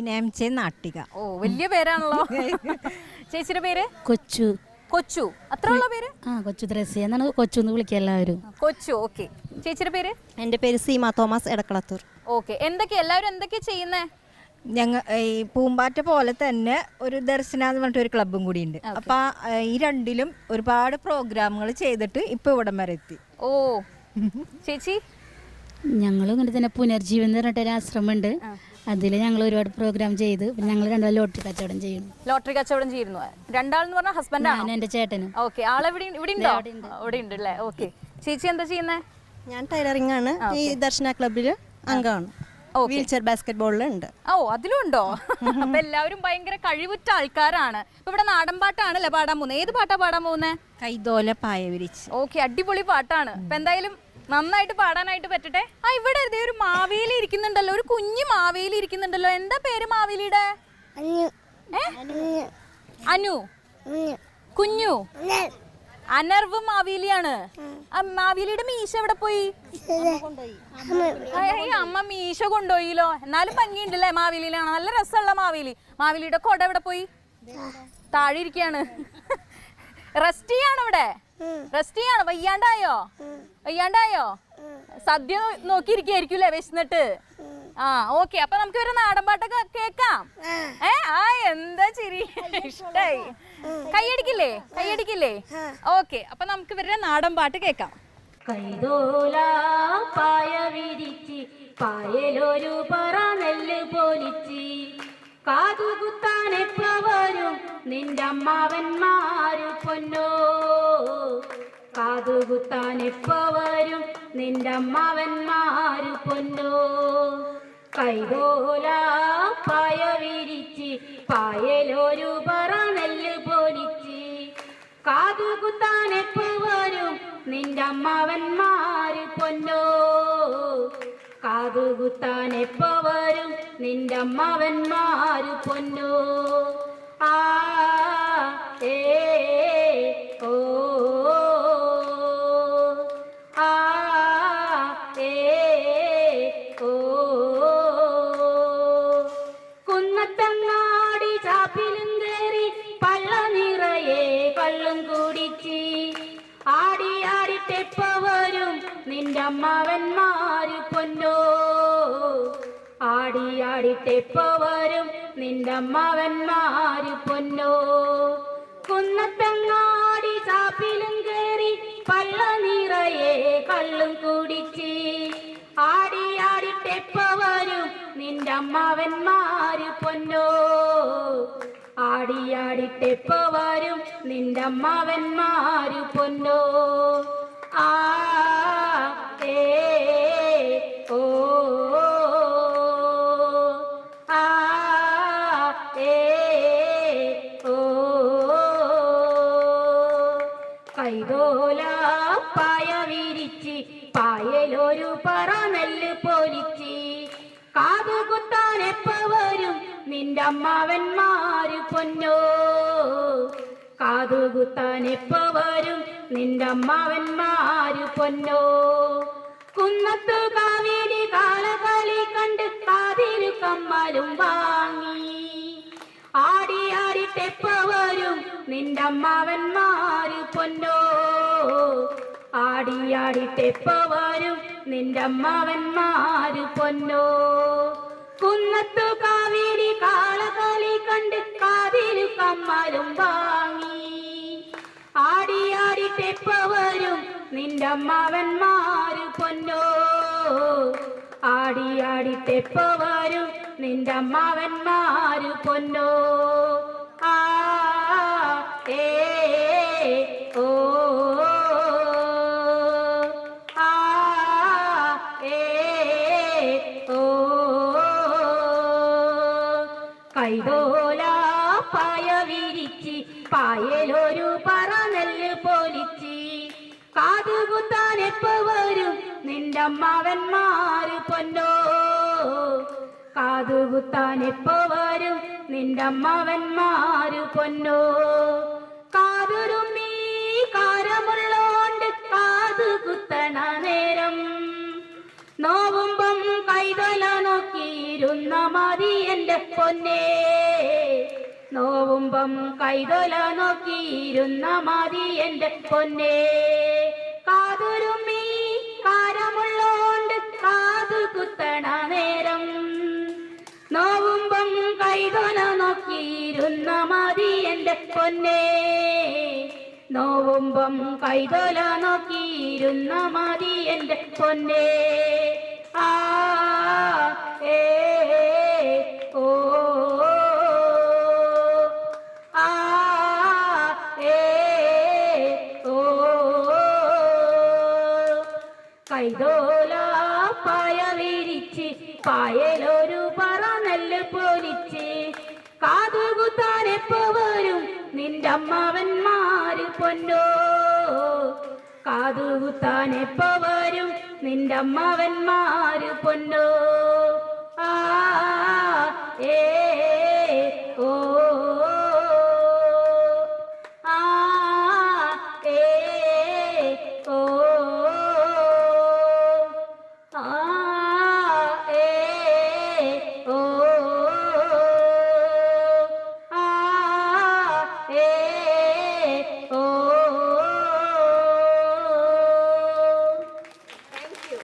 ബീനാംചെ നാട്ടിക. ഓ വലിയ പേരാണല്ലോ. ചേച്ചിയുടെ പേര്? കൊച്ചു. കൊച്ചു. അത്രയുള്ള പേര്? കൊച്ചു ത്രേസ്യ എന്നാണ് കൊച്ചു എന്ന് വിളിക്കുക എല്ലാവരും. കൊച്ചു. ഓക്കെ. ചേച്ചിയുടെ പേര്? എൻ്റെ പേര് സീമ തോമസ് എടക്കളത്തൂർ. ഓക്കെ. എല്ലാവരും എന്തൊക്കെയാ ചെയ്യുന്നേ? ഞങ്ങൾ ഈ പൂമ്പാറ്റ പോലെ തന്നെ ഒരു ദർശന എന്ന് പറഞ്ഞിട്ട് ഒരു ക്ലബ്ബും കൂടി ഉണ്ട്. അപ്പൊ ഈ രണ്ടിലും ഒരുപാട് പ്രോഗ്രാമുകൾ ചെയ്തിട്ട് ഇപ്പൊ ഇവിടം വരെ എത്തി. ഓ ചേച്ചി? ഞങ്ങളും ഇങ്ങനെ തന്നെ പുനർജീവൻ എന്ന് പറഞ്ഞിട്ടൊരു ആശ്രമമുണ്ട്. അതിൽ ഞങ്ങൾ ഒരുപാട് പ്രോഗ്രാം ചെയ്ത് ഞങ്ങൾ രണ്ടാളും ലോട്ടറി കച്ചവടം ചെയ്യുന്നു. ലോട്ടറി കച്ചവടം ചെയ്യുന്നു. രണ്ടാളെന്ന് പറഞ്ഞാൽ ഹസ്ബൻഡാണ്? എൻ്റെ ചേട്ടനും. ഓക്കെ. ആളെവിടെ ഇവിടെ ഉണ്ടോ? ഇവിടെ ഉണ്ട് അല്ലേ. ഓക്കെ. ചേച്ചി എന്താ ചെയ്യുന്നേ? ഞാൻ ടൈലറിംഗ് ആണ്. ഈ ദർശന ക്ലബ്ബില് അംഗമാണ്. വീൽ ചെയർ ബാസ്കറ്റ് ബോളിലുണ്ട്. ഓ അതിലും ഉണ്ടോ? അപ്പൊ എല്ലാവരും ഭയങ്കര കഴിവുറ്റ ആൾക്കാരാണ്. ഇപ്പൊ ഇവിടെ നാടൻ പാട്ടാണല്ലേ പാടാൻ പോകുന്നത്? ഏത് പാട്ടാ പാടാൻ പോകുന്നത്? കൈതോല പായ വിരിച്ച്. ഓക്കെ. അടിപൊളി പാട്ടാണ്. അപ്പൊ എന്തായാലും നന്നായിട്ട് പാടാനായിട്ട് പറ്റട്ടെ. ഇവിടെ ഒരു മാവേലി ഇരിക്കുന്നുണ്ടല്ലോ, ഒരു കുഞ്ഞു മാവേലി ഇരിക്കുന്നുണ്ടല്ലോ. എന്താ പേര് മാവേലിയുടെ? അനു. കുഞ്ഞു. അനർവ് മാവേലിയാണ്. മാവേലിയുടെ മീശ എവിടെ പോയി? അമ്മ മീശ കൊണ്ടുപോയില്ലോ. എന്നാലും ഭംഗിയുണ്ടല്ലേ മാവേലിയിലാണ്. നല്ല രസമുള്ള മാവേലി. മാവേലിയുടെ കൊട എവിടെ പോയി? താഴെ ഇരിക്കാണ്. റെസ്റ്റ് ചെയ്യാണ് ഇവിടെ. റെസ്റ്റ് ചെയ്യാണ്. വയ്യാണ്ടായോ? സദ്യ നോക്കിയിരിക്കായിരിക്കും വിശന്നിട്ട്. ഓക്കെ. അപ്പൊ നമുക്ക് ഒരു നാടൻ പാട്ടൊക്കെ കേക്കാം. എന്താ ചിരി. ഇഷ്ടായി. കൈയടിക്കില്ലേ? ഓക്കെ. അപ്പൊ നമുക്ക് ഇവരുടെ നാടൻ പാട്ട് കേക്കാം. കൈതോല പായ വിരിച്ച് പായലൊരു പറ നെല്ല് പോലിച്ച് കാതുകുത്താൻ എപ്പവരും നിന്റെ അമ്മാവന്മാര് പൊന്നോ. കാതുകുത്താൻ എപ്പവരും നിന്റെ അമ്മാവന്മാര് പൊന്നോ. കൈതോല പായ വിരിച്ച് പായലൊരു പറ നെല്ല് പോലിച്ച് കാതുകുത്താൻ എപ്പവരും നിന്റെ അമ്മാവന്മാര് പൊന്നോ. കാതുകുത്താൻ എപ്പവരും നിന്റെ അമ്മാവന്മാര് പൊന്നോ. ആ ഏ ഓ ആ ഏ ഓ. കുന്നത്തങ്ങാടി ചാപ്പിലും കയറി പള്ള നിറയെ കള്ളും കുടിച്ച് ആടിയാടിട്ടെപ്പവരും നിന്റെ അമ്മാവന്മാര് പൊന്നോ. ആടിയാടിട്ടെപ്പവരും നിന്റെ അമ്മാവന്മാര് പൊന്നോ. കുന്നത്തങ്ങാടി ചാപ്പിലും കയറി പള്ള നിറയെ കള്ളും കുടിച്ച് ആടിയാടിട്ടെപ്പവരും നിന്റെ അമ്മാവന്മാര് പൊന്നോ. ആടിയാടിട്ടെപ്പവരും നിന്റെ അമ്മാവന്മാര് പൊന്നോ. ആ ഏ ഓ ആ ഏ ഓ. കൈതോല പായ വിരിച്ച് പായലൊരു പറ നെല്ല് പോലിച്ച് കാതുകുത്താൻ എപ്പവരും നിന്റെ അമ്മാവന്മാര് പൊന്നോ. കാതുകുത്താൻ എപ്പവരും നിന്റെ അമ്മാവന്മാര് പൊന്നോ. കുന്നത്തു കാവേരി കാലകളി കണ്ട് കാതിരു കമ്മലും വാങ്ങി ആടിയാടിട്ടെപ്പവരും നിന്റെ അമ്മാവന്മാര് പൊന്നോ. ആടിയാടിട്ടെപ്പവരും നിന്റെ അമ്മാവന്മാര് പൊന്നോ. കുന്നത്തു കാവേരി കാളകളി കണ്ട് കാതിരു കമ്മലും വാങ്ങി ആടിയാടിട്ടെപ്പവരും നിന്റെ അമ്മാവന്മാര് പൊന്നോ. ആടിയാടിട്ടെപ്പവരും നിന്റെ അമ്മാവന്മാര് പൊന്നോ. ആ ഏ ഓ ആ ഏ ഓ. കൈതോല പായ വിരിച്ച് പായലൊരു പറ നെല്ല് പോലിച്ച് കാതുകുത്താൻ എപ്പവരും നിന്റെ അമ്മാവന്മാര് പൊന്നോ. കാതുകുത്താൻ എപ്പവരും നിന്റെ അമ്മാവന്മാര് പൊന്നോ. കാതുരുമ്മി കാരമുള്ളോണ്ട് കാതുകുത്തണ നേരം നോവുമ്പം കൈതല നോക്കി നോക്കിയിരുന്ന മതി എൻ്റെ പൊന്നേ, നോവുമ്പം കൈതൊല നോക്കിയിരുന്ന മതി എൻ്റെ പൊന്നേ. കാതുരുമ്മി കാരമുള്ളോണ്ട് കാതു കുത്തണ നേരം, നോവുമ്പം കൈതൊല നോക്കിയിരുന്ന മതി എൻ്റെ പൊന്നേ, നോവുമ്പം കൈതൊല നോക്കിയിരുന്ന മതി എൻ്റെ പൊന്നേ. ആ ഏ ഓ ആ ഏ ഓ കൈതോല പായ വിരിച്ച് പായലൊരു പറ നെല്ല് പൊലിച്ച്, കാതുകുത്താനെപ്പോ വരും നിന്റെ അമ്മാവന്മാര് പൊന്നോ, കാതുകുത്താനെപ്പോ വരും നിന്റെ അമ്മാവന്മാര് പൊന്നോ. ആ ഏ